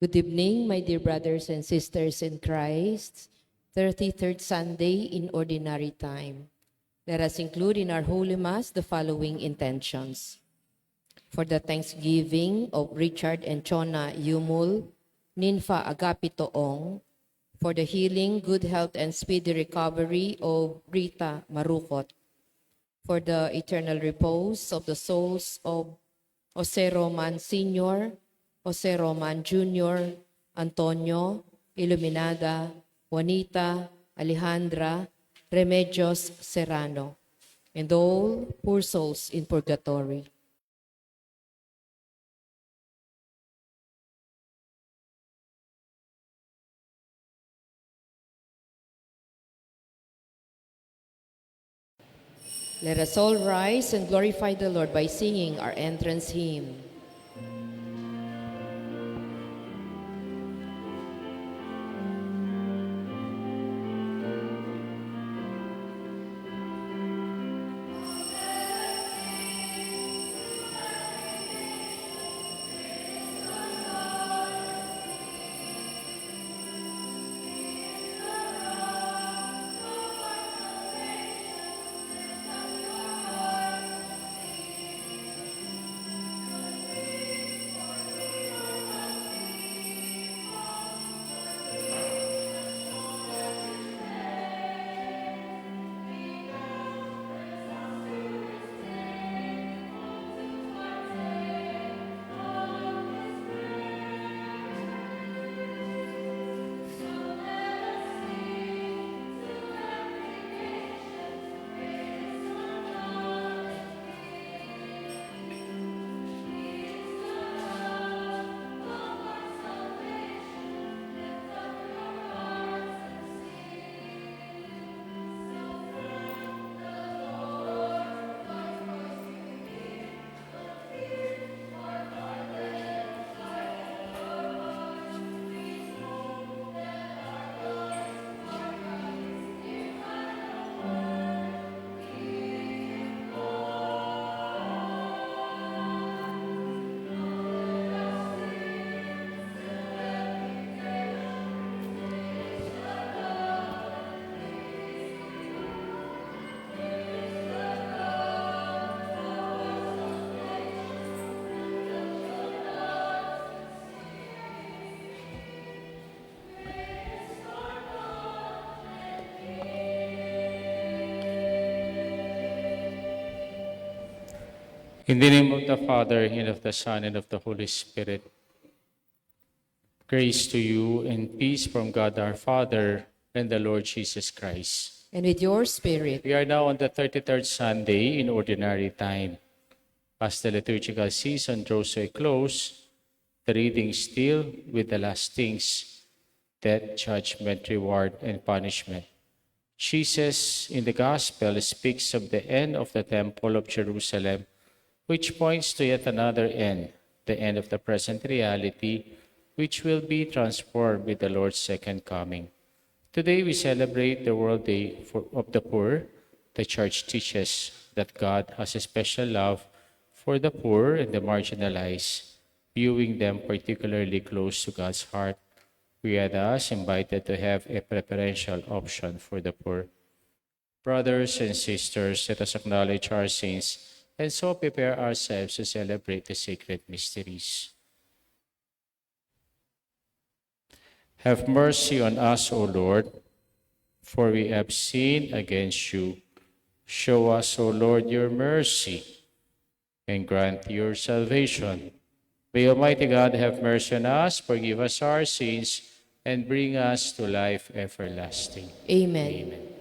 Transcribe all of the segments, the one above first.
Good evening, my dear brothers and sisters in Christ. 33rd Sunday in Ordinary Time. Let us include in our Holy Mass the following intentions. For the thanksgiving of Richard and Chona Yumul, Ninfa Agapito Ong, for the healing, good health, and speedy recovery of Rita Marukot, for the eternal repose of the souls of Jose Roman Sr., Jose Roman Jr., Antonio, Iluminada, Juanita, Alejandra, Remedios Serrano, and all poor souls in purgatory. Let us all rise and glorify the Lord by singing our entrance hymn. In the name of the Father, and of the Son, and of the Holy Spirit, grace to you and peace from God our Father and the Lord Jesus Christ. And with your spirit, We are now on the 33rd Sunday in Ordinary Time. As the liturgical season draws to a close, the reading still with the last things, death, judgment, reward, and punishment. Jesus in the Gospel speaks of the end of the Temple of Jerusalem, which points to yet another end, the end of the present reality, which will be transformed with the Lord's second coming. Today we celebrate the World Day of the Poor. The Church teaches that God has a special love for the poor and the marginalized, viewing them particularly close to God's heart. We are thus invited to have a preferential option for the poor. Brothers and sisters, let us acknowledge our sins and so prepare ourselves to celebrate the sacred mysteries. Have mercy on us, O Lord, for we have sinned against you. Show us, O Lord, your mercy, and grant your salvation. May Almighty God have mercy on us, forgive us our sins, and bring us to life everlasting. Amen. Amen.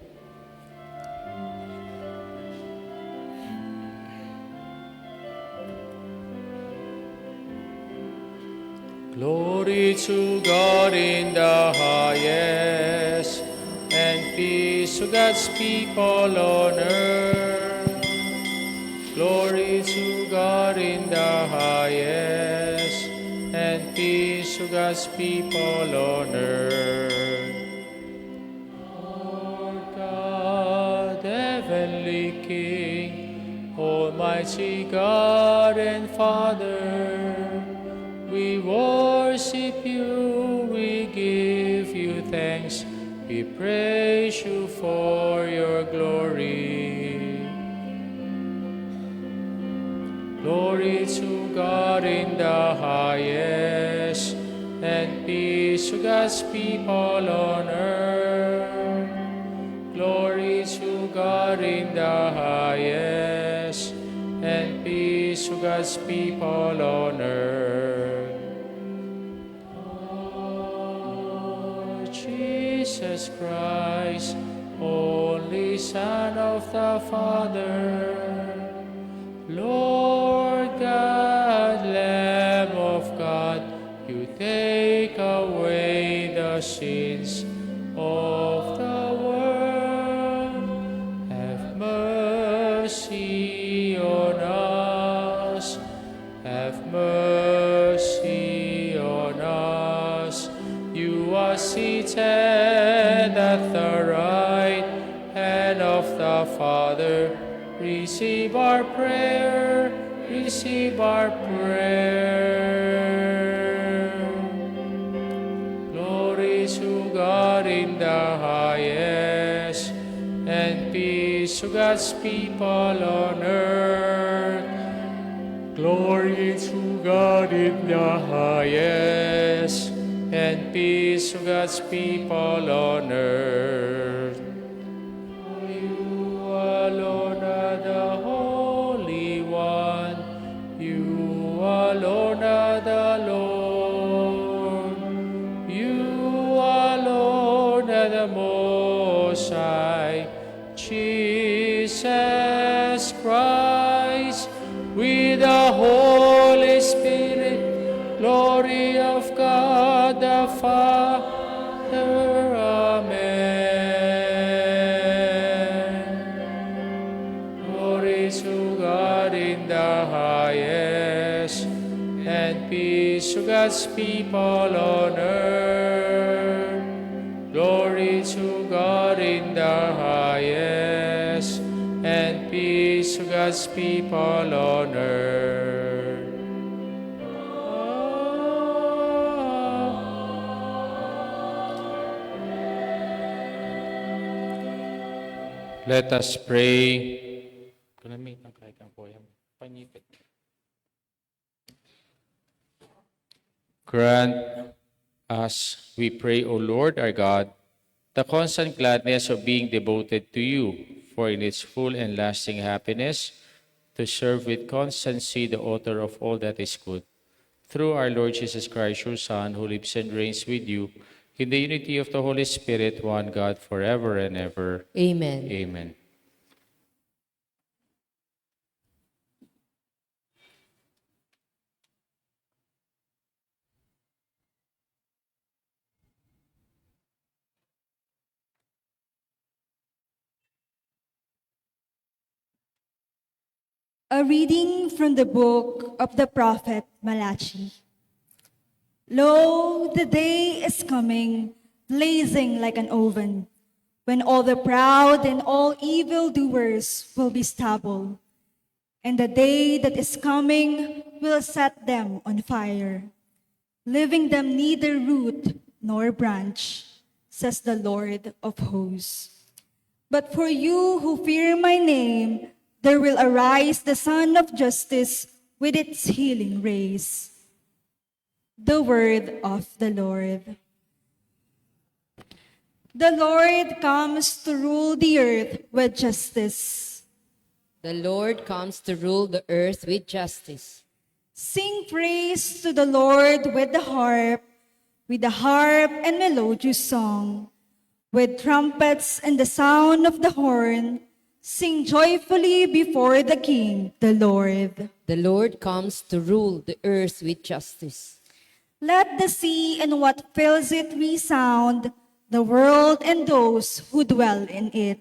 Glory to God in the highest, and peace to God's people on earth. Glory to God in the highest, and peace to God's people on earth. Lord God, heavenly King, Almighty God and Father, we worship worship you, we give you thanks, we praise you for your glory. Glory to God in the highest, and peace to God's people on earth. Glory to God in the highest, and peace to God's people on earth. Oh, Jesus Christ, only Son of the Father, Lord God, Lamb of God, you take away the sins of the world. Have mercy on us. Have mercy on us. You are seated at the right hand of the Father. Receive our prayer, receive our prayer. Glory to God in the highest, and peace to God's people on earth. Glory to God in the highest, and peace to God's people on earth. You alone are the Holy One, you alone are the Lord, you alone are the Most High, Jesus Christ, with the Holy Spirit, glory of God the Father, amen. Glory to God in the highest, and peace to God's people on earth. Glory to God in the highest, and peace to God's people on earth. Let us pray. Grant us, we pray, O Lord our God, the constant gladness of being devoted to you, for in its full and lasting happiness, to serve with constancy the author of all that is good. Through our Lord Jesus Christ, your Son, who lives and reigns with you, in the unity of the Holy Spirit, one God, forever and ever. Amen. Amen. A reading from the book of the prophet Malachi. Lo, the day is coming, blazing like an oven, when all the proud and all evildoers will be stubble. And the day that is coming will set them on fire, leaving them neither root nor branch, says the Lord of hosts. But for you who fear my name, there will arise the Sun of Justice with its healing rays. The word of the Lord. The Lord comes to rule the earth with justice. The Lord comes to rule the earth with justice. Sing praise to the Lord with the harp and melodious song, with trumpets and the sound of the horn. Sing joyfully before the King, the Lord. The Lord comes to rule the earth with justice. Let the sea and what fills it resound, the world and those who dwell in it.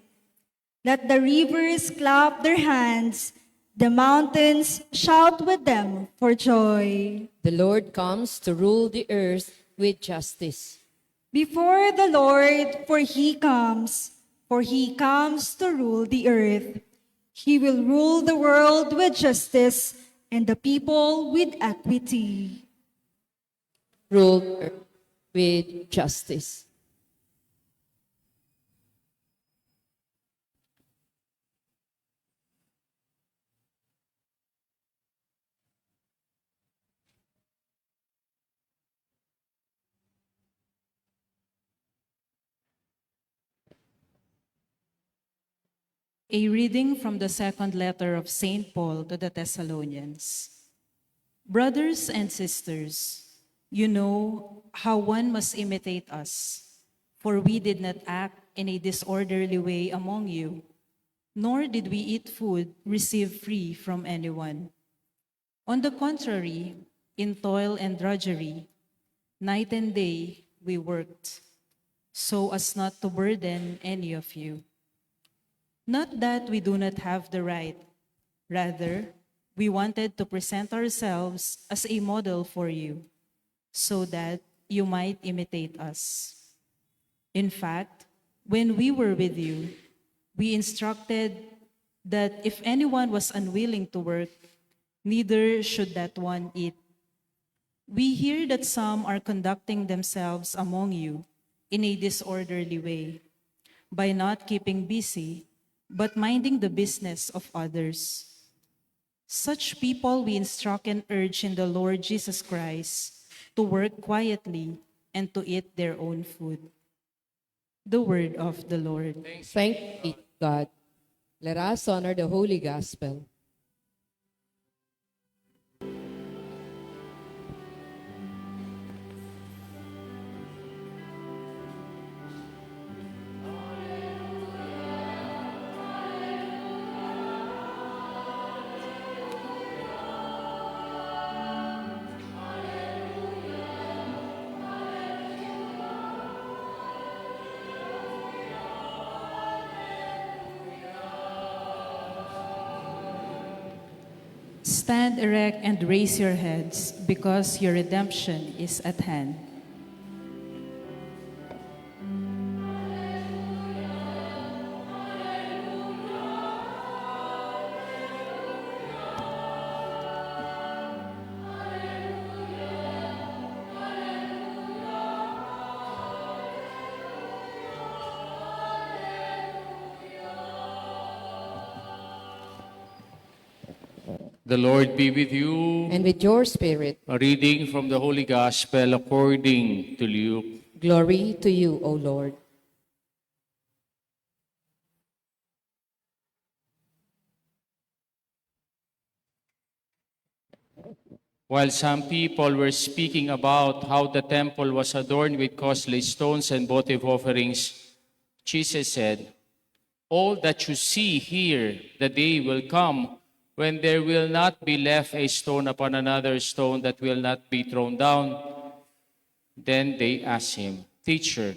Let the rivers clap their hands, the mountains shout with them for joy. The Lord comes to rule the earth with justice. Before the Lord, for he comes to rule the earth. He will rule the world with justice and the people with equity. rule with justice. A reading from the second letter of St. Paul to the Thessalonians. Brothers and sisters, you know how one must imitate us, for we did not act in a disorderly way among you, nor did we eat food received free from anyone. On the contrary, in toil and drudgery, night and day we worked, so as not to burden any of you. Not that we do not have the right, rather, we wanted to present ourselves as a model for you, so that you might imitate us. In fact, when we were with you, we instructed that if anyone was unwilling to work, neither should that one eat. We hear that some are conducting themselves among you in a disorderly way, by not keeping busy, but minding the business of others. Such people we instruct and urge in the Lord Jesus Christ to work quietly and to eat their own food. The word of the Lord. Thanks be to God. Let us honor the Holy Gospel. Stand erect and raise your heads, because your redemption is at hand. The Lord be with you. And with your spirit, A reading from the Holy Gospel according to Luke. glory to you, O Lord. While some people were speaking about how the temple was adorned with costly stones and votive offerings, Jesus said, "All that you see here, the day will come when there will not be left a stone upon another stone that will not be thrown down." Then they asked him, "Teacher,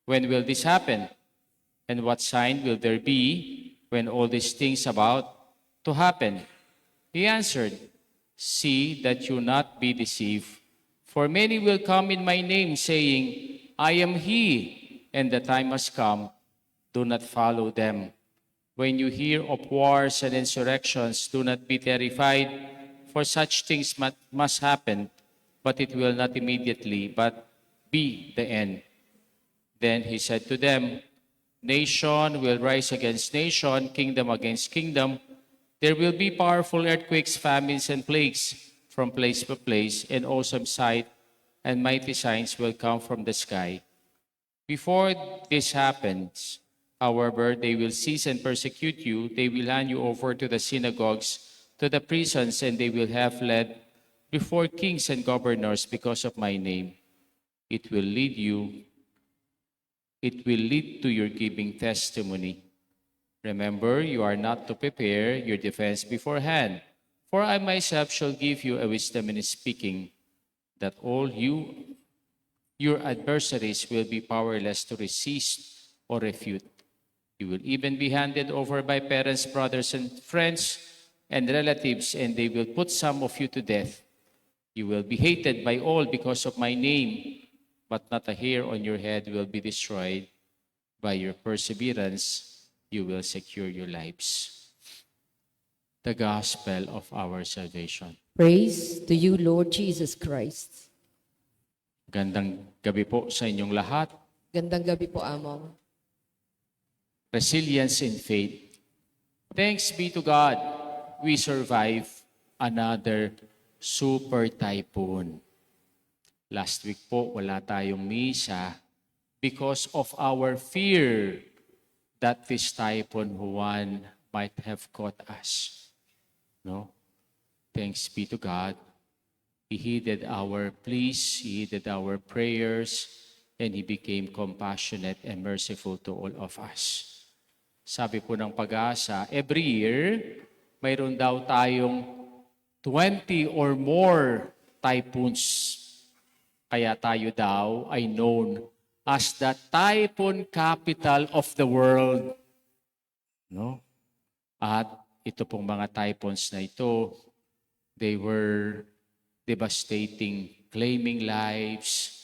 when will this happen? And what sign will there be when all these things about to happen?" He answered, "See that you not be deceived. For many will come in my name, saying, 'I am he,' and the time has come. Do not follow them. When you hear of wars and insurrections, do not be terrified, for such things must happen, but it will not immediately, but be the end." Then he said to them, "Nation will rise against nation, kingdom against kingdom. There will be powerful earthquakes, famines, and plagues from place to place, and awesome sight and mighty signs will come from the sky. Before this happens, however, they will seize and persecute you. They will hand you over to the synagogues, to the prisons, and they will have led before kings and governors because of my name. It will lead to your giving testimony. Remember, you are not to prepare your defense beforehand, for I myself shall give you a wisdom in speaking, that all your adversaries will be powerless to resist or refute. You will even be handed over by parents, brothers, and friends, and relatives, and they will put some of you to death. You will be hated by all because of my name, but not a hair on your head will be destroyed. By your perseverance, you will secure your lives." The Gospel of our salvation. Praise to you, Lord Jesus Christ. Magandang gabi po sa inyong lahat. Gandang gabi po, Amo. Resilience in faith. Thanks be to God, we survived another super typhoon. Last week po, wala tayong misa because of our fear that this typhoon Juan might have caught us. No? Thanks be to God. He heeded our pleas, He heeded our prayers, and He became compassionate and merciful to all of us. Sabi po ng Pag-asa, every year, mayroon daw tayong 20 or more typhoons. Kaya tayo daw ay known as the typhoon capital of the world. No? At ito pong mga typhoons na ito, they were devastating, claiming lives,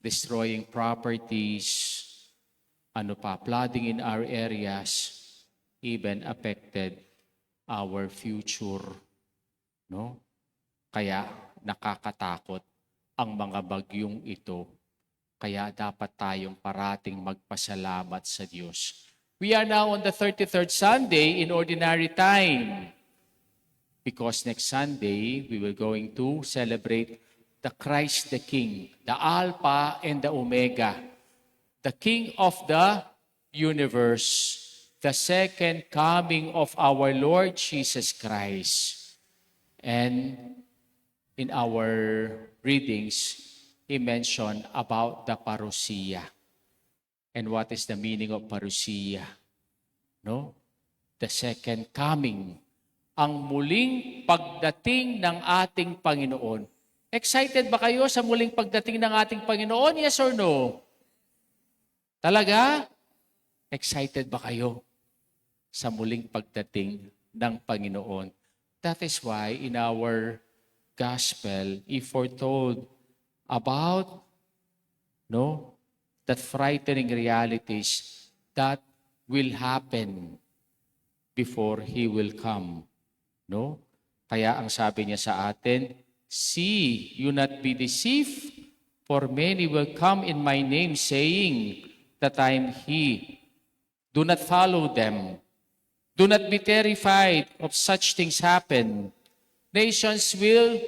destroying properties, flooding in our areas, even affected our future. No? Kaya nakakatakot ang mga bagyong ito. Kaya dapat tayong parating magpasalamat sa Diyos. We are now on the 33rd Sunday in Ordinary Time. Because next Sunday, we will going to celebrate the Christ the King, the Alpha and the Omega, the King of the universe, the second coming of our Lord Jesus Christ. And in our readings, he mentioned about the parousia. And what is the meaning of parousia? No? The second coming. Ang muling pagdating ng ating Panginoon. Excited ba kayo sa muling pagdating ng ating Panginoon? Yes or no? Talaga? Excited ba kayo sa muling pagdating ng Panginoon? That is why in our gospel, he foretold about that frightening realities that will happen before He will come. No? Kaya ang sabi niya sa atin, see, you not be deceived, for many will come in my name, saying that I am He. Do not follow them. Do not be terrified of such things happen. Nations will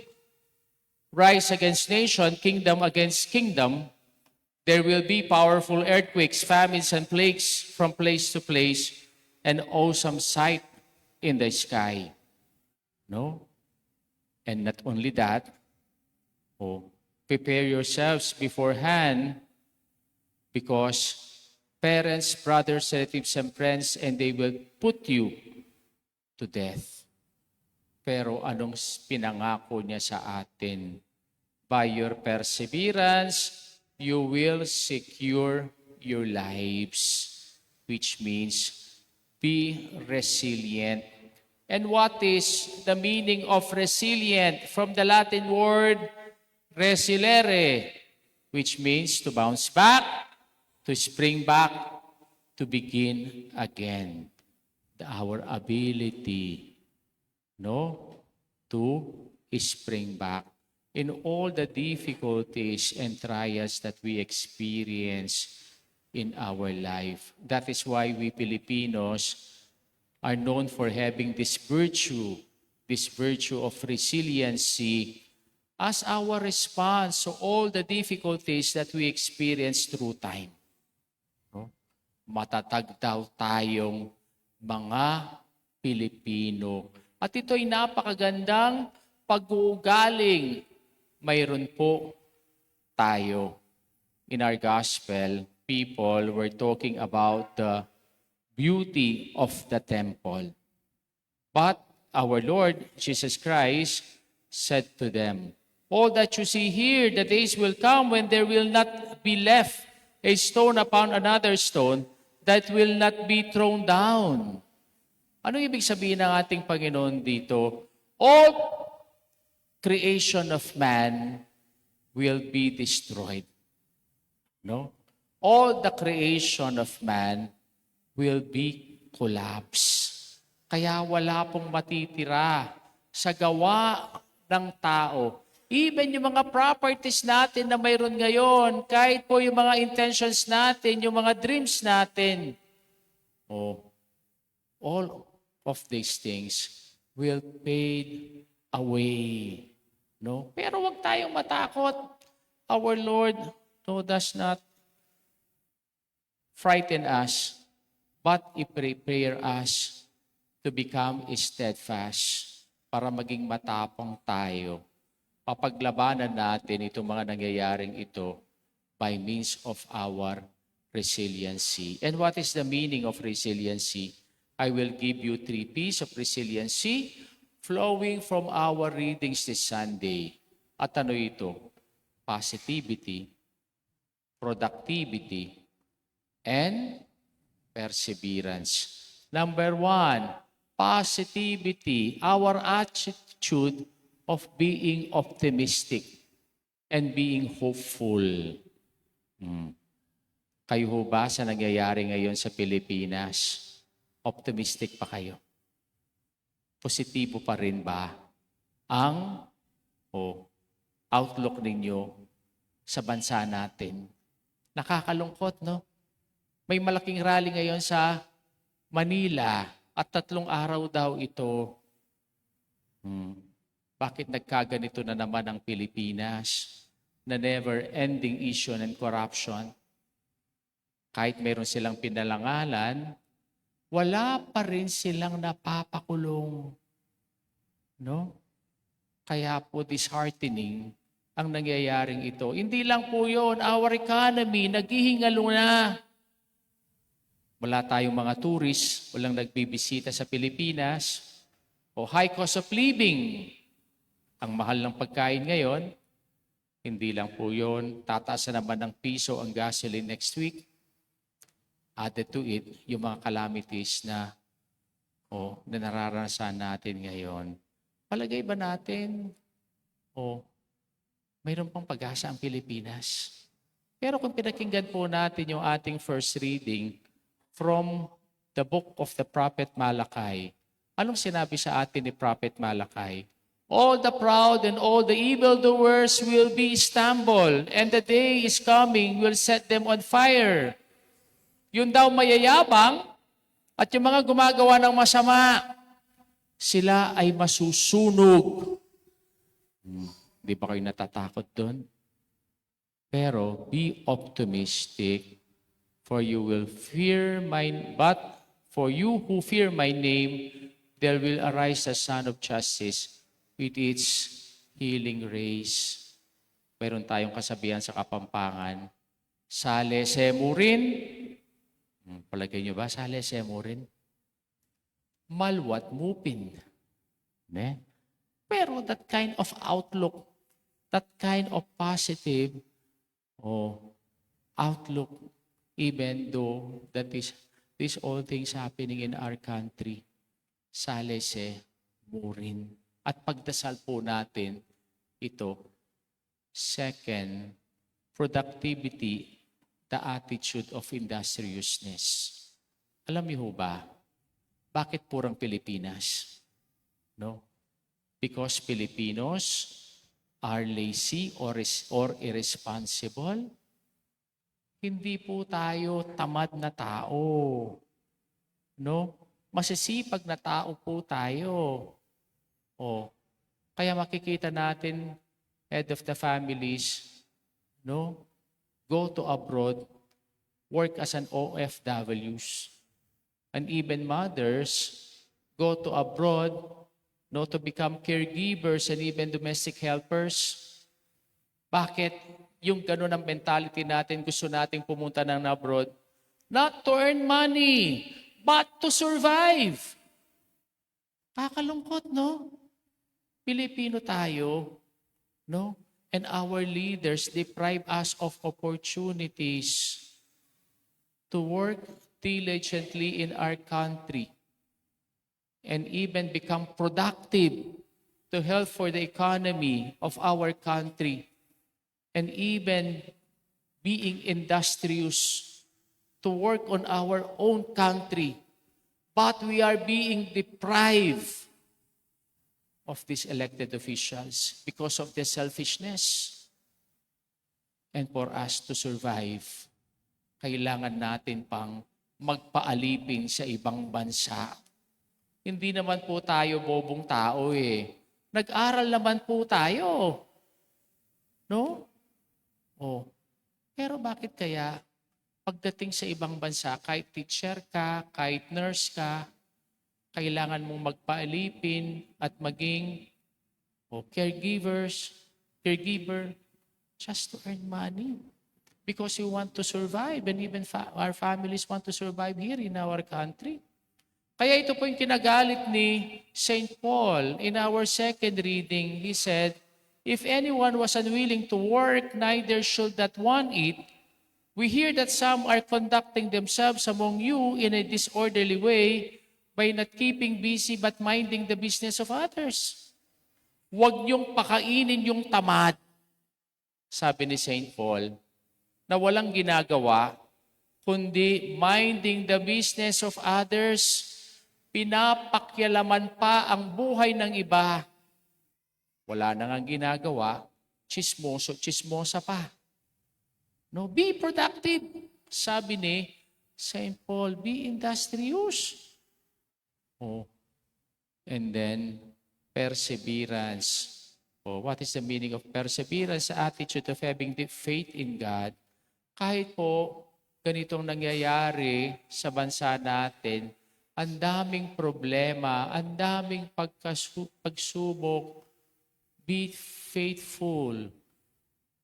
rise against nation, kingdom against kingdom. There will be powerful earthquakes, famines, and plagues from place to place, an awesome sight in the sky. No? And not only that, prepare yourselves beforehand because parents, brothers, relatives, and friends, and they will put you to death. Pero anong pinangako niya sa atin? By your perseverance, you will secure your lives, which means be resilient. And what is the meaning of resilient? From the Latin word resilere, which means to bounce back, to spring back, to begin again. Our ability, to spring back in all the difficulties and trials that we experience in our life. That is why we Filipinos are known for having this virtue of resiliency as our response to all the difficulties that we experience through time. Matatag daw tayong mga Pilipino. At ito'y napakagandang pag-uugaling mayroon po tayo. In our gospel, people were talking about the beauty of the temple. But our Lord Jesus Christ said to them, all that you see here, the days will come when there will not be left a stone upon another stone that will not be thrown down. Ano ibig sabihin ng ating Panginoon dito? All creation of man will be destroyed. No? All the creation of man will be collapsed. Kaya wala pong matitira sa gawa ng tao. Even yung mga properties natin na mayroon ngayon, kahit po yung mga intentions natin, yung mga dreams natin, all of these things will fade away. No? Pero wag tayong matakot. Our Lord does not frighten us, but He prepare us to become steadfast para maging matapang tayo. Papaglabanan natin itong mga nangyayaring ito by means of our resiliency. And what is the meaning of resiliency? I will give you 3 P's of resiliency flowing from our readings this Sunday. At ano ito? Positivity, productivity, and perseverance. Number 1, positivity, our attitude of being optimistic and being hopeful. Kayo ho ba sa nangyayari ngayon sa Pilipinas? Optimistic pa kayo? Positibo pa rin ba ang outlook ninyo sa bansa natin? Nakakalungkot, no? May malaking rally ngayon sa Manila at 3 araw daw ito. Bakit nagkaganito na naman ang Pilipinas na never-ending issue and corruption? Kahit meron silang pinalangalan, wala pa rin silang napapakulong. No? Kaya po disheartening ang nangyayaring ito. Hindi lang po yun, our economy, naghihingalo na. Wala tayong mga tourists, walang nagbibisita sa Pilipinas. High cost of living. Ang mahal ng pagkain ngayon, hindi lang po yun. Tataas na naman ng piso ang gasoline next week. Added to it, yung mga calamities na nararanasan natin ngayon. Palagay ba natin, mayroon pang pag-asa ang Pilipinas? Pero kung pinakinggan po natin yung ating first reading from the book of the Prophet Malachi, anong sinabi sa atin ni Prophet Malachi? All the proud and all the evildoers will be stumbled, and the day is coming will set them on fire. Yun daw mayayabang at yung mga gumagawa ng masama, sila ay masusunog. Di ba kayo natatakot doon? Pero be optimistic, for you will fear but for you who fear my name, there will arise the Son of Justice with its healing rays. Meron tayong kasabihan sa Kapampangan, sale semo rin. Palagay nyo ba, sale semo rin? Malwat mupin. Ne? Pero that kind of outlook, that kind of positive outlook, even though that is these all things happening in our country, sale semo rin. At pagdasal po natin ito. Second, productivity, the attitude of industriousness. Alam niyo ba, bakit purang Pilipinas? No? Because Filipinos are lazy or irresponsible? Hindi po tayo tamad na tao. No? Masisipag na tao po tayo. Kaya makikita natin, head of the families, go to abroad, work as an OFWs, and even mothers go to abroad, to become caregivers and even domestic helpers. Bakit yung ganun ang mentality natin, gusto nating pumunta ng abroad? Not to earn money, but to survive. Kakalungkot, no? Pilipino tayo, no? And our leaders deprive us of opportunities to work diligently in our country and even become productive to help for the economy of our country and even being industrious to work on our own country. But we are being deprived of these elected officials because of their selfishness. And for us to survive, kailangan natin pang magpaalipin sa ibang bansa. Hindi naman po tayo bobong tao eh. Nag-aral naman po tayo. No? Oh. Pero bakit kaya pagdating sa ibang bansa, kahit teacher ka, kahit nurse ka, kailangan mong magpaalipin at maging caregiver, just to earn money. Because we want to survive and even our families want to survive here in our country. Kaya ito po yung kinagalit ni St. Paul. In our second reading, he said, if anyone was unwilling to work, neither should that one eat. We hear that some are conducting themselves among you in a disorderly way by not keeping busy but minding the business of others. Huwag niyong pakainin yung tamad, sabi ni St. Paul, na walang ginagawa, kundi minding the business of others, pinapakyalaman pa ang buhay ng iba. Wala na nga ginagawa, chismosa pa. No, be productive. Sabi ni St. Paul, be industrious. And then, perseverance. What is the meaning of perseverance? The attitude of having the faith in God. Kahit po ganitong nangyayari sa bansa natin, ang daming problema, ang daming pagsubok, be faithful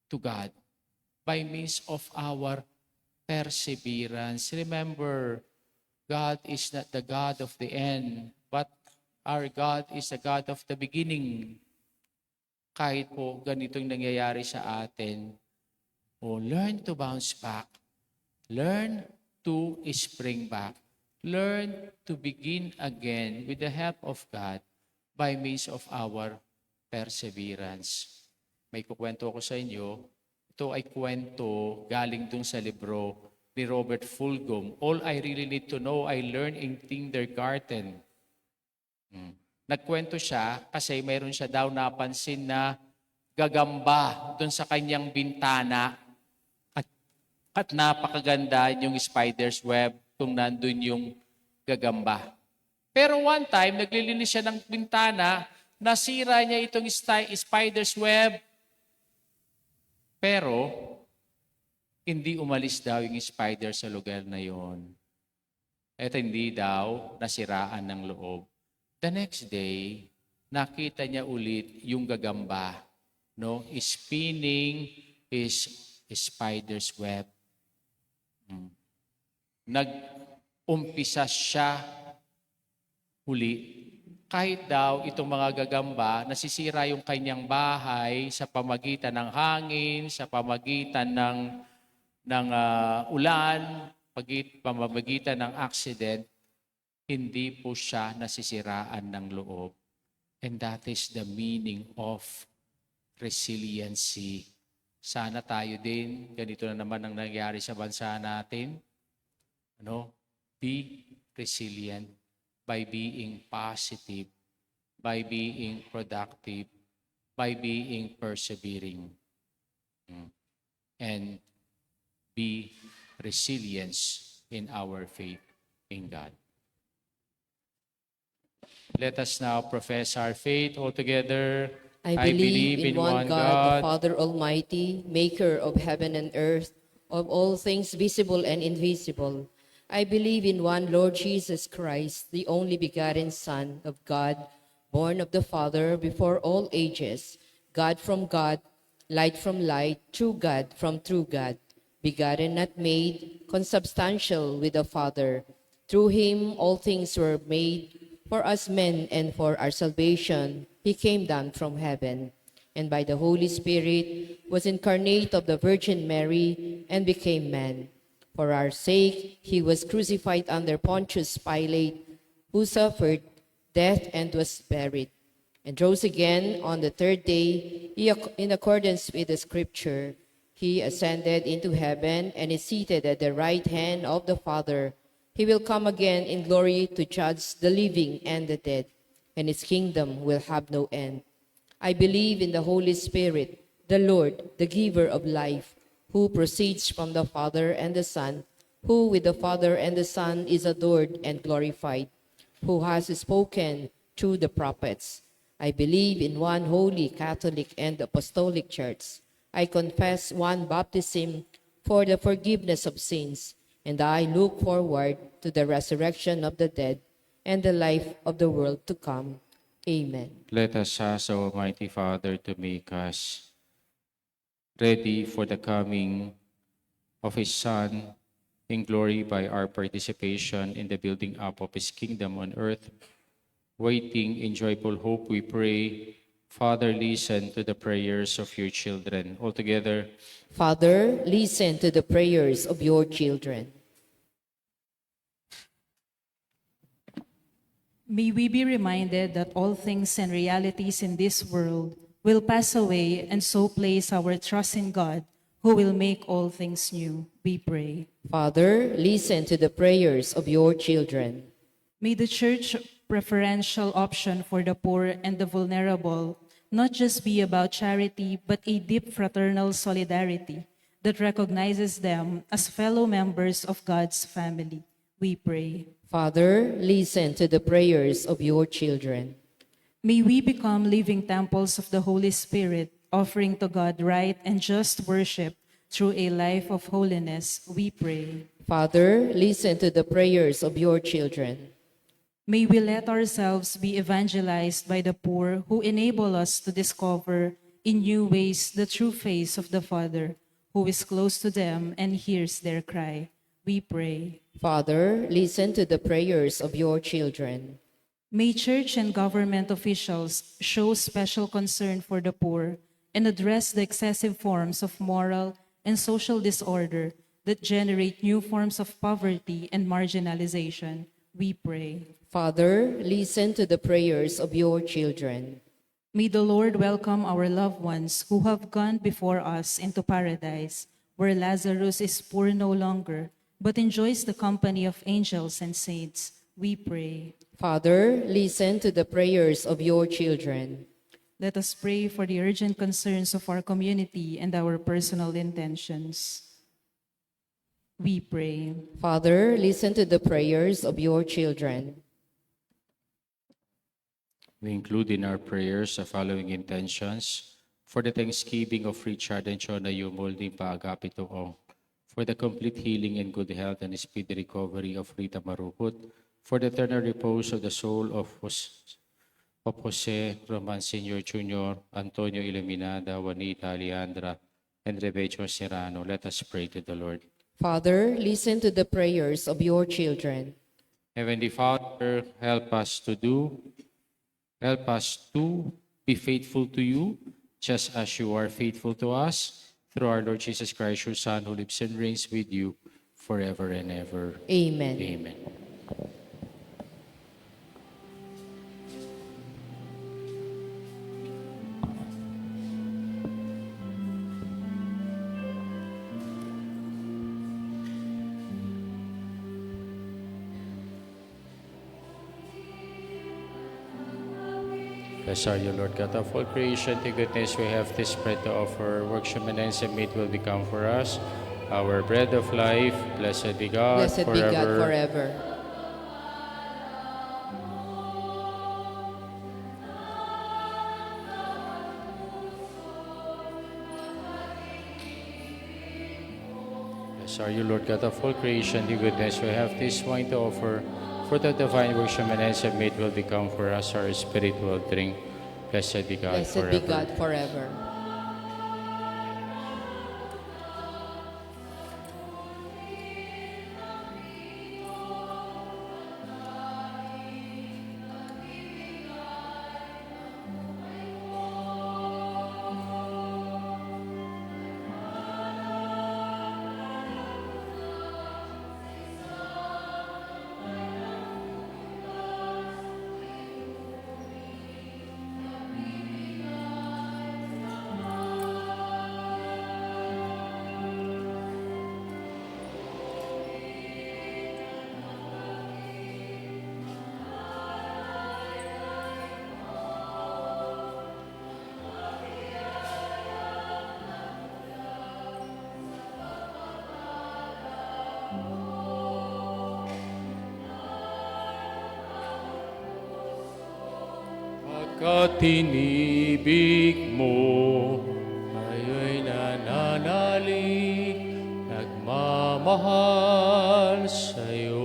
to God by means of our perseverance. Remember, God is not the God of the end, but our God is the God of the beginning. Kahit po ganitong nangyayari sa atin, learn to bounce back. Learn to spring back. Learn to begin again with the help of God by means of our perseverance. May kukwento ko sa inyo. Ito ay kwento galing dun sa libro ni Robert Fulghum. All I Really Need to Know, I Learned in Kindergarten. Nagkwento siya kasi mayroon siya daw napansin na gagamba doon sa kanyang bintana at napakaganda yung spider's web kung nandun yung gagamba. Pero one time, naglilinis siya ng bintana, nasira niya itong spider's web, pero hindi umalis daw yung spider sa lugar na yon. At hindi daw nasiraan ng loob. The next day, nakita niya ulit yung gagamba, spinning his spider's web. Nag-umpisa siya huli. Kahit daw itong mga gagamba, nasisira yung kanyang bahay sa pamagitan ng hangin, sa pamagitan ng ulan, pamamagitan ng accident, hindi po siya nasisiraan ng loob. And that is the meaning of resiliency. Sana tayo din, ganito na naman ang nangyari sa bansa natin. Be resilient by being positive, by being productive, by being persevering. And be resilient in our faith in God. Let us now profess our faith all together. I believe in one God, the Father Almighty, maker of heaven and earth, of all things visible and invisible. I believe in one Lord Jesus Christ, the only begotten Son of God, born of the Father before all ages, God from God, light from light, true God from true God, begotten, not made, consubstantial with the Father. Through him all things were made. For us men and for our salvation, he came down from heaven, and by the Holy Spirit was incarnate of the Virgin Mary and became man. For our sake, he was crucified under Pontius Pilate, who suffered death and was buried, and rose again on the third day in accordance with the Scripture. He ascended into heaven and is seated at the right hand of the Father. He will come again in glory to judge the living and the dead, and his kingdom will have no end. I believe in the Holy Spirit, the Lord, the giver of life, who proceeds from the Father and the Son, who with the Father and the Son is adored and glorified, who has spoken through the prophets. I believe in one holy Catholic and Apostolic Church. I confess one baptism for the forgiveness of sins, and I look forward to the resurrection of the dead and the life of the world to come. Amen. Let us ask our Almighty Father to make us ready for the coming of His Son in glory by our participation in the building up of His kingdom on earth. Waiting in joyful hope, we pray, Father, listen to the prayers of your children. Altogether, Father, listen to the prayers of your children. May we be reminded that all things and realities in this world will pass away, and so place our trust in God, who will make all things new. We pray. Father, listen to the prayers of your children. May the Church preferential option for the poor and the vulnerable not just be about charity, but a deep fraternal solidarity that recognizes them as fellow members of God's family. We pray. Father, listen to the prayers of your children. May we become living temples of the Holy Spirit, offering to God right and just worship through a life of holiness. We pray. Father, listen to the prayers of your children. May we let ourselves be evangelized by the poor, who enable us to discover in new ways the true face of the Father, who is close to them and hears their cry. We pray. Father, listen to the prayers of your children. May church and government officials show special concern for the poor and address the excessive forms of moral and social disorder that generate new forms of poverty and marginalization. We pray. Father, listen to the prayers of your children. May the Lord welcome our loved ones who have gone before us into paradise, where Lazarus is poor no longer, but enjoys the company of angels and saints. We pray. Father, listen to the prayers of your children. Let us pray for the urgent concerns of our community and our personal intentions. We pray. Father, listen to the prayers of your children. we include in our prayers the following intentions: for the thanksgiving of Richard and Chona Yumulding Paagapitoong, for the complete healing and good health and speedy recovery of Rita Maruput, for the eternal repose of the soul of Jose Roman Sr. Jr., Antonio Iluminada, Juanita Leandra, and Rebeca Serrano. Let us pray to the Lord. Father, listen to the prayers of your children. Heavenly Father, help us to be faithful to you, just as you are faithful to us, through our Lord Jesus Christ, your Son, who lives and reigns with you forever and ever. Amen. Amen. Blessed are you, Lord God of all creation. To goodness we have this bread to offer. Workshop and meat will become for us our bread of life. Blessed be God Blessed forever. be God forever. Blessed are you, Lord God of all creation. To goodness we have this wine to offer. For the divine worship and meat will become for us our spiritual drink. Blessed be God Blessed forever. be God forever. at tinibig mo, kayo'y nananalig, nagmamahal sa'yo.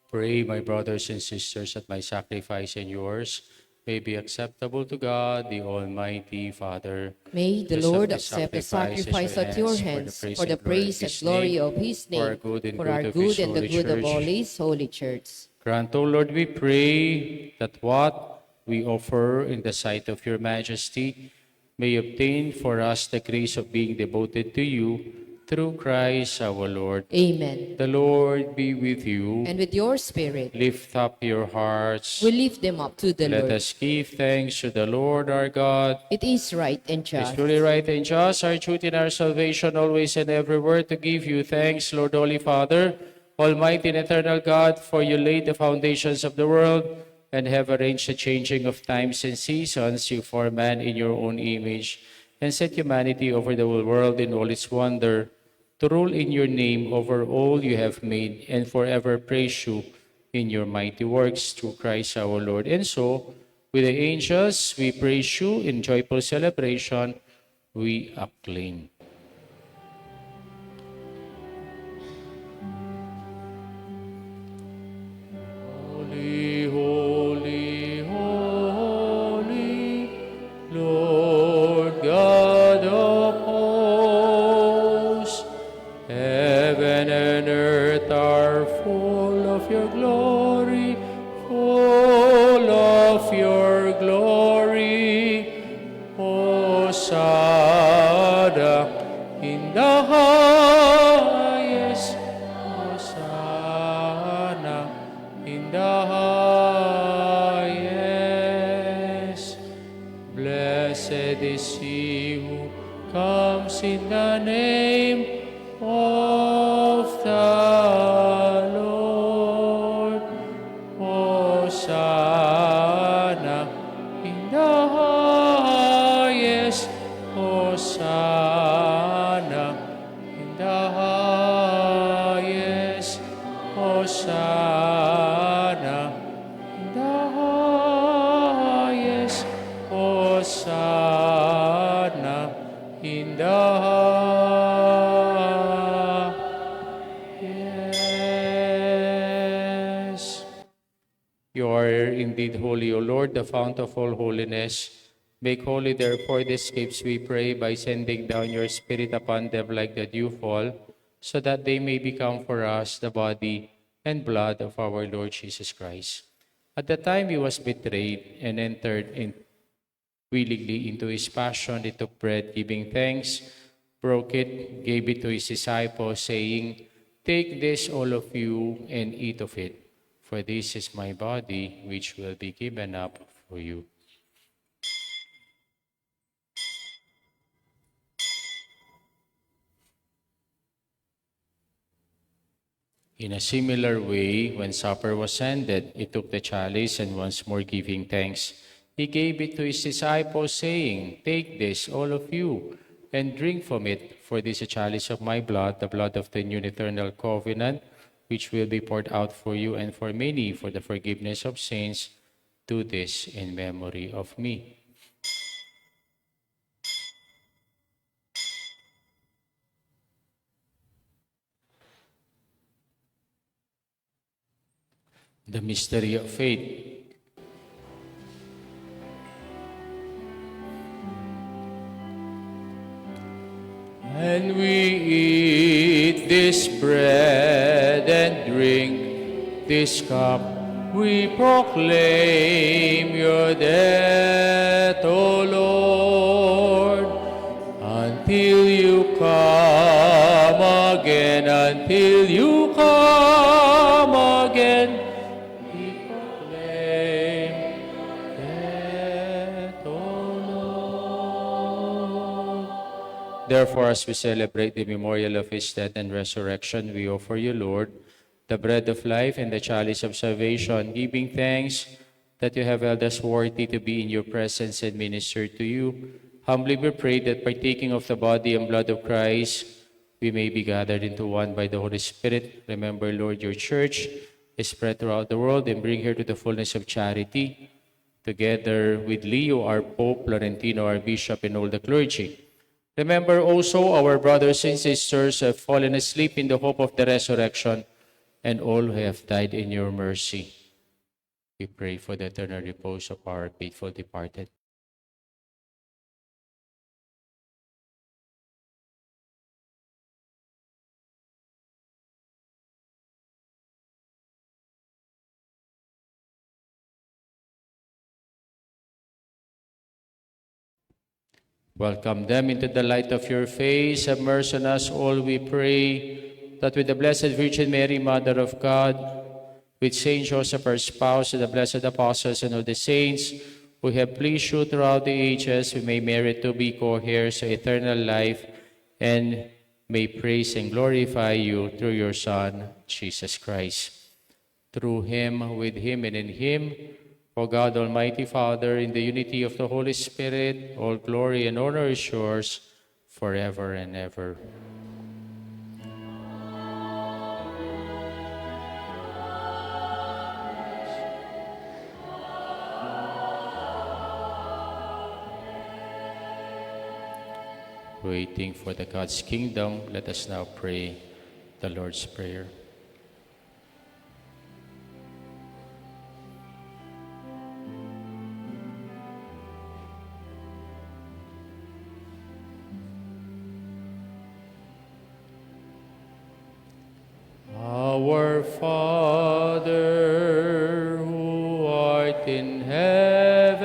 Pray, my brothers and sisters, that my sacrifice and yours may be acceptable to God, the Almighty Father. May the Accept Lord this accept the sacrifice sacrifice at your hands for the praise and glory of his for our name, good and for good our of good his and the holy good of church. all his holy church. Grant, O Lord, we pray, that what we offer in the sight of your majesty may obtain for us the grace of being devoted to you through Christ our Lord. Amen. The Lord be with you. And with your spirit, Lift up your hearts. we lift them up to the Let Lord. us give thanks to the Lord our God. It is right and It's just. truly right and just, our truth and our salvation, always and everywhere, to give you thanks, Lord, Holy Father, Almighty and eternal God, for you laid the foundations of the world and have arranged the changing of times and seasons. You formed man in your own image and set humanity over the whole world in all its wonder, to rule in your name over all you have made, and forever praise you in your mighty works through Christ our Lord. And so, with the angels, we praise you in joyful celebration, we acclaim. Holy, holy, holy, Lord God of hosts, heaven and earth are full of your glory, full of your glory. Hosanna in the highest, Hosanna in the highest. Blessed is he who comes in the name of the Lord. Hosanna in the highest, Hosanna in the highest, Hosanna in the highest, Hosanna in the highest. You are indeed holy, O Lord, the fount of all holiness. Make holy, therefore, these gifts, we pray, by sending down your Spirit upon them like the dewfall, so that they may become for us the body and blood of our Lord Jesus Christ. At the time he was betrayed and entered in willingly into his passion, he took bread, giving thanks, broke it, gave it to his disciples, saying, "Take this, all of you, and eat of it, for this is my body, which will be given up for you." In a similar way, when supper was ended, he took the chalice, and once more giving thanks, he gave it to his disciples, saying, "Take this, all of you, and drink from it, for this is a chalice of my blood, the blood of the new and eternal covenant, which will be poured out for you and for many for the forgiveness of sins. Do this in memory of me." The mystery of faith. And we eat this bread and drink this cup, we proclaim your death, O Lord, until you come again, until you come again. We proclaim death, O Lord. Therefore, as we celebrate the memorial of his death and resurrection, we offer you, Lord, the bread of life and the chalice of salvation, giving thanks that you have held us worthy to be in your presence and minister to you. Humbly we pray that, partaking of the body and blood of Christ, we may be gathered into one by the Holy Spirit. Remember, Lord, your church, spread throughout the world and bring her to the fullness of charity, together with Leo, our Pope, Florentino, our Bishop, and all the clergy. Remember also our brothers and sisters who have fallen asleep in the hope of the resurrection, and all who have died in your mercy. We pray for the eternal repose of our faithful departed. Welcome them into the light of your face. Have mercy on us all, we pray, that with the Blessed Virgin Mary, Mother of God, with Saint Joseph, our spouse, and the blessed apostles and all the saints who have pleased you throughout the ages, we may merit to be co-heirs of eternal life, and may praise and glorify you through your Son, Jesus Christ. Through him, with him, and in him, O God, Almighty Father, in the unity of the Holy Spirit, all glory and honor is yours forever and ever. Waiting for the God's kingdom, let us now pray the Lord's Prayer. Our Father, who art in heaven,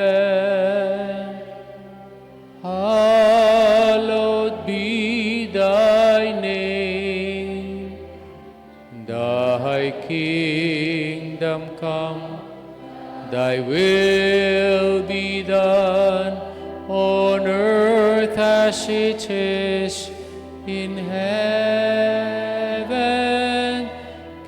hallowed be thy name. Thy kingdom come, thy will be done on earth as it is in heaven.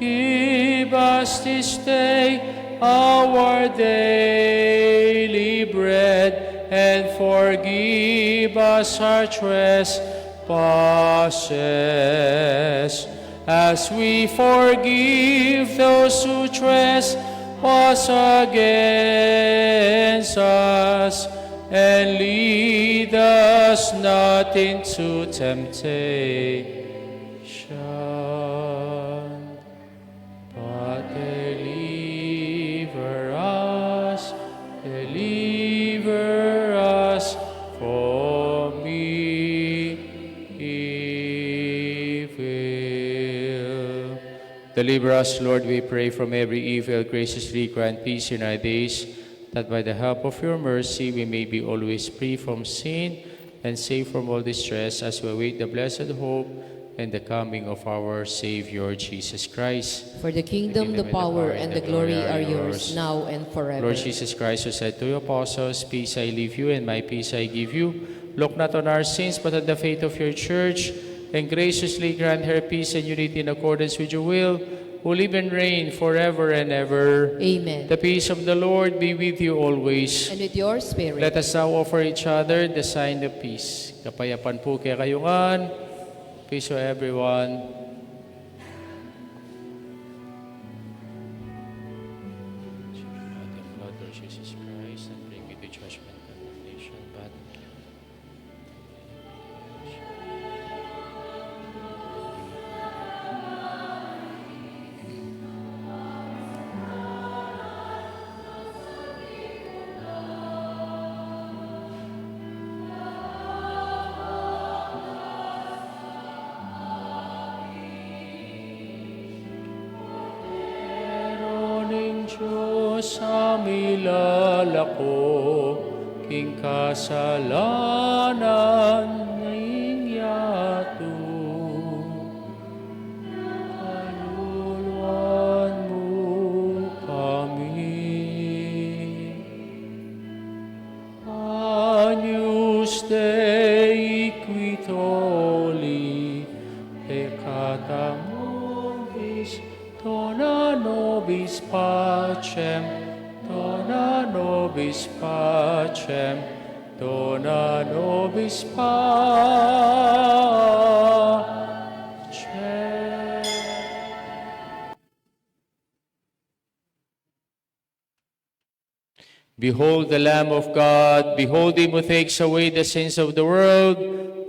Give us this day our daily bread, and forgive us our trespasses, as we forgive those who trespass against us. And lead us not into temptation, but deliver us from evil. Deliver us, Lord, we pray, from every evil. Graciously grant peace in our days, that by the help of your mercy we may be always free from sin and safe from all distress, as we await the blessed hope and the coming of our Savior, Jesus Christ. For the kingdom, the power, and the glory are yours, now and forever. Lord Jesus Christ, who said to your apostles, "Peace I leave you, and my peace I give you," look not on our sins, but on the faith of your church, and graciously grant her peace and unity in accordance with your will, who live and reign forever and ever. Amen. The peace of the Lord be with you always. And with your spirit. Let us now offer each other the sign of peace. Kapayapaan po kaya kayungan. Peace to everyone. Lord Jesus Christ, and bring me to judgment and condemnation, but Diyos aming lalako, king kasalanan ngayong yato. Kaluluwan mo kami. Agnus Dei qui tolli peccata nobis, dona nobis pacem, dona nobis pacem, dona nobis pacem. Behold the Lamb of God, behold him who takes away the sins of the world.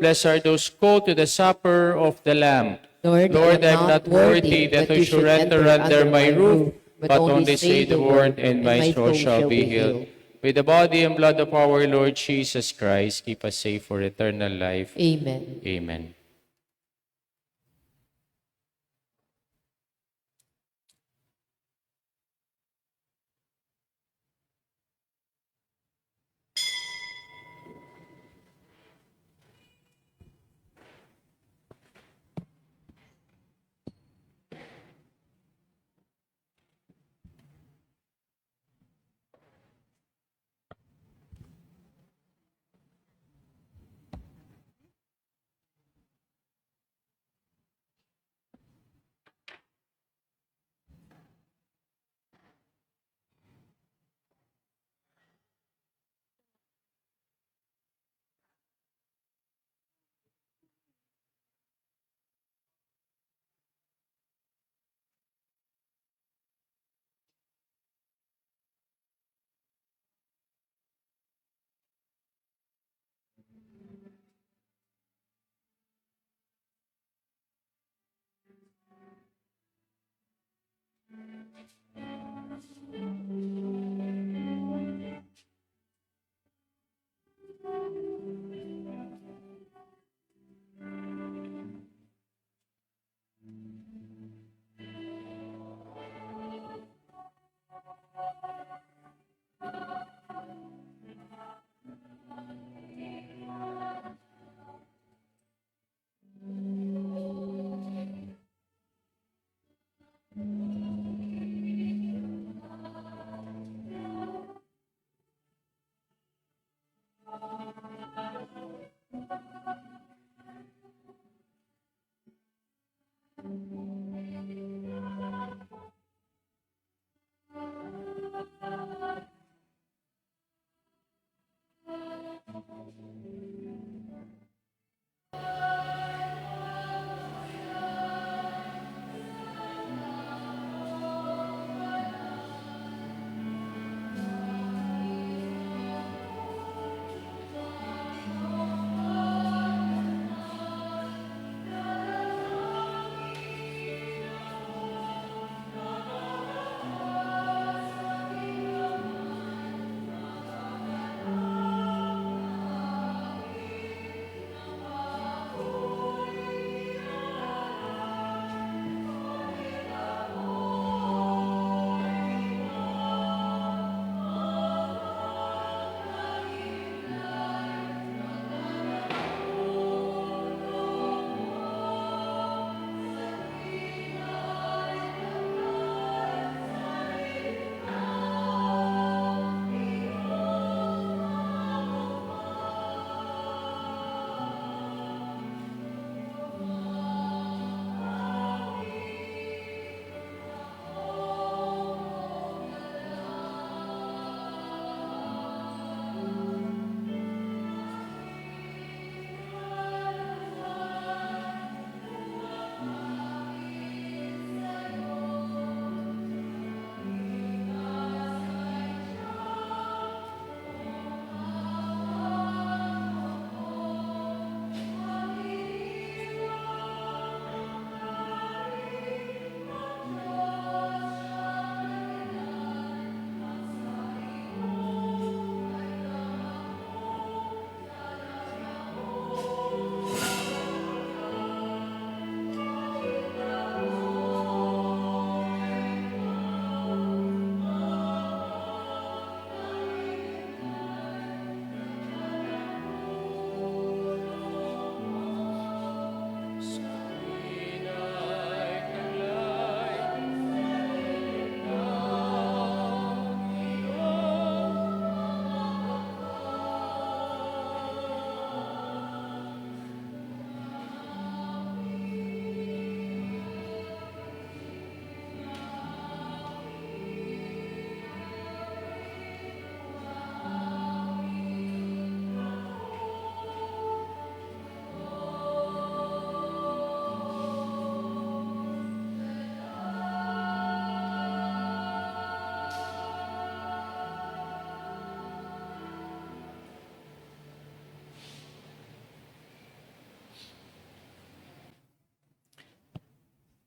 Blessed are those called to the supper of the Lamb. Lord, I am not worthy that you should enter under my roof, but only say the word, and my soul shall be healed. With the body and blood of our Lord Jesus Christ, keep us safe for eternal life. Amen. Amen.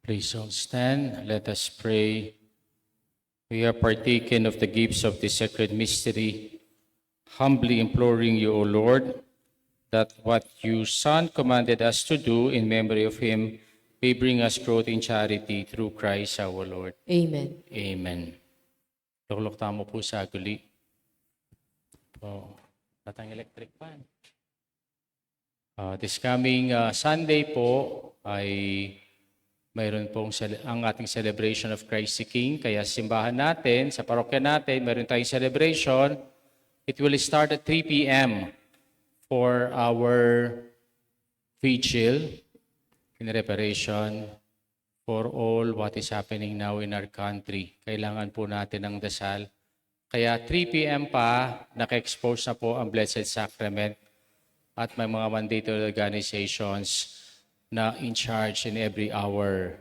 Please all stand. Let us pray. We have partaken of the gifts of the sacred mystery, humbly imploring you, O Lord, that what your Son commanded us to do in memory of him may bring us growth in charity through Christ our Lord. Amen. Amen. Luklukta mo po sa guli. Po, tatang electric fan. This coming Sunday po ay mayroon pong ang ating celebration of Christ the King. Kaya simbahan natin, sa parokya natin, mayroon tayong celebration. It will start at 3 p.m. for our vigil in reparation for all what is happening now in our country. Kailangan po natin ng dasal. Kaya 3 p.m. pa, naka-expose na po ang Blessed Sacrament at may mga mandatory organizations na in charge in every hour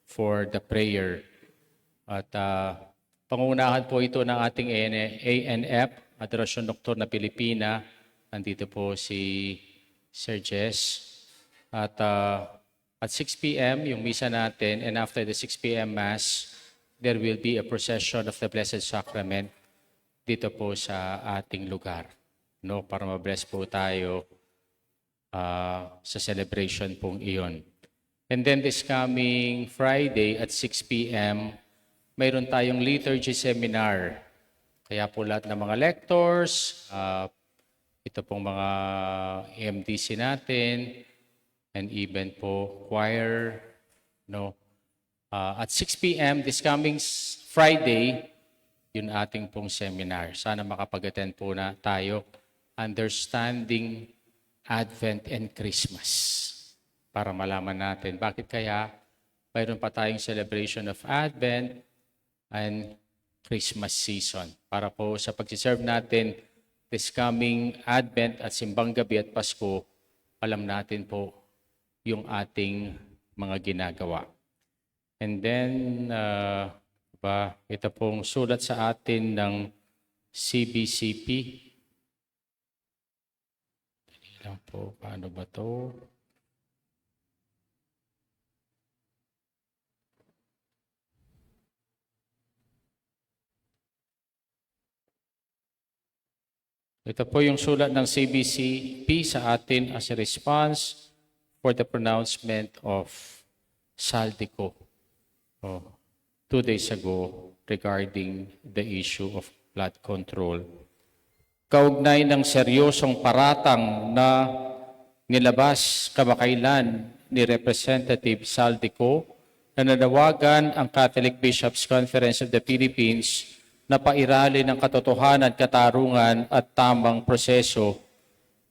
for the prayer. At pangunahan po ito ng ating ANF, Adoracion Nocturna Pilipina. Nandito po si Sir Jess. At 6 p.m. yung misa natin, and after the 6 p.m. Mass, there will be a procession of the Blessed Sacrament dito po sa ating lugar. No, para ma-bless po tayo sa celebration pong iyon. And then this coming Friday at 6 p.m., mayroon tayong liturgy seminar. Kaya po lahat ng mga lectors, ito pong mga MDC natin, and even po choir. No? At 6 p.m. this coming Friday, yun ating pong seminar. Sana makapag-attend po na tayo. Understanding Advent and Christmas. Para malaman natin bakit kaya mayroon pa tayong celebration of Advent and Christmas season. Para po sa pag-serve natin this coming Advent at Simbang Gabi at Pasko, alam natin po yung ating mga ginagawa. And then, ito pong sulat sa atin ng CBCP. Lang po, paano ba to? Ito po yung sulat ng CBCP sa atin as a response for the pronouncement of Saldico 2 days ago regarding the issue of blood control. Kaugnay ng seryosong paratang na nilabas kamakailan ni Representative Saldico na nanawagan ang Catholic Bishops' Conference of the Philippines na pairali ng katotohanan, katarungan at tamang proseso.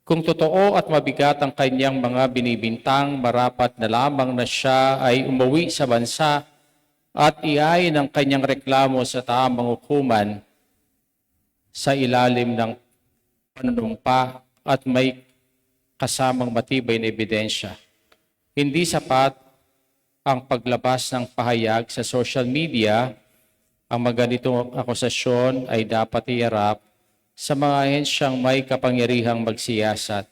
Kung totoo at mabigat ang kanyang mga binibintang, marapat na lamang na siya ay umuwi sa bansa at iayin ang kanyang reklamo sa tamang hukuman sa ilalim ng panunumpa at may kasamang matibay na ebidensya. Hindi sapat ang paglabas ng pahayag sa social media. Ang mga ganitong akusasyon ay dapat iharap sa mga ahensyang may kapangyarihang magsiyasat.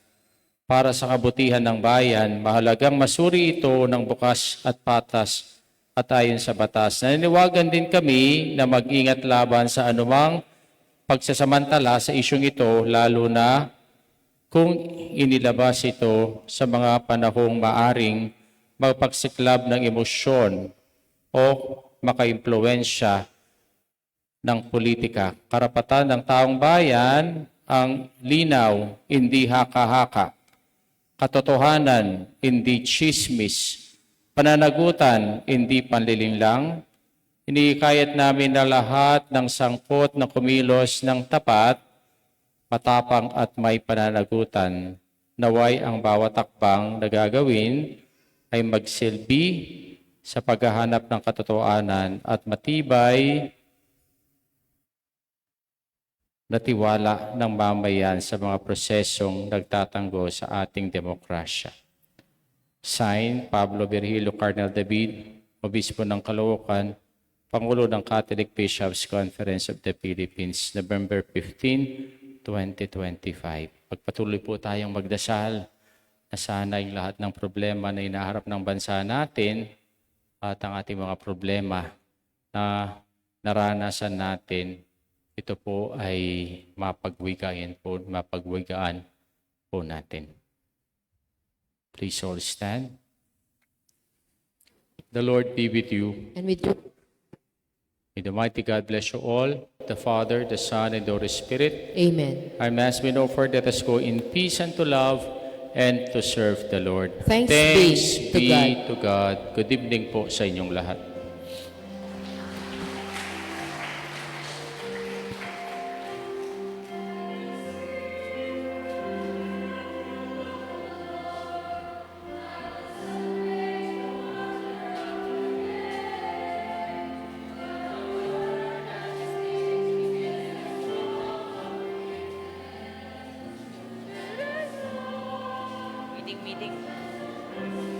Para sa kabutihan ng bayan, mahalagang masuri ito ng bukas at patas at ayon sa batas. Naniniwagan din kami na mag-ingat laban sa anumang pagsasamantala sa isyong ito, lalo na kung inilabas ito sa mga panahong maaring magpagsiklab ng emosyon o makaimpluwensya ng politika. Karapatan ng taong bayan ang linaw, hindi haka-haka. Katotohanan, hindi chismis. Pananagutan, hindi panlilinlang. Inikayat namin na lahat ng sangkot na kumilos ng tapat, matapang at may pananagutan. Naway ang bawat takbang na gagawin ay magsilbi sa paghahanap ng katotohanan at matibay na tiwala ng mamayan sa mga prosesong nagtatanggol sa ating demokrasya. Signed, Pablo Virgilio Cardinal David, Obispo ng Caloocan, Pangulo ng Catholic Bishops' Conference of the Philippines, November 15, 2025. Pagpatuloy po tayong magdasal na sana yung lahat ng problema na inaharap ng bansa natin at ang ating mga problema na naranasan natin, ito po ay mapagwigaan po natin. Please all stand. The Lord be with you. And with you, May the mighty God bless you all, the Father, the Son, and the Holy Spirit. amen. Our Mass been offered. Let us go in peace and to love and to serve the Lord. Thanks be to God. to God. Good evening po sa inyong lahat. Meeting.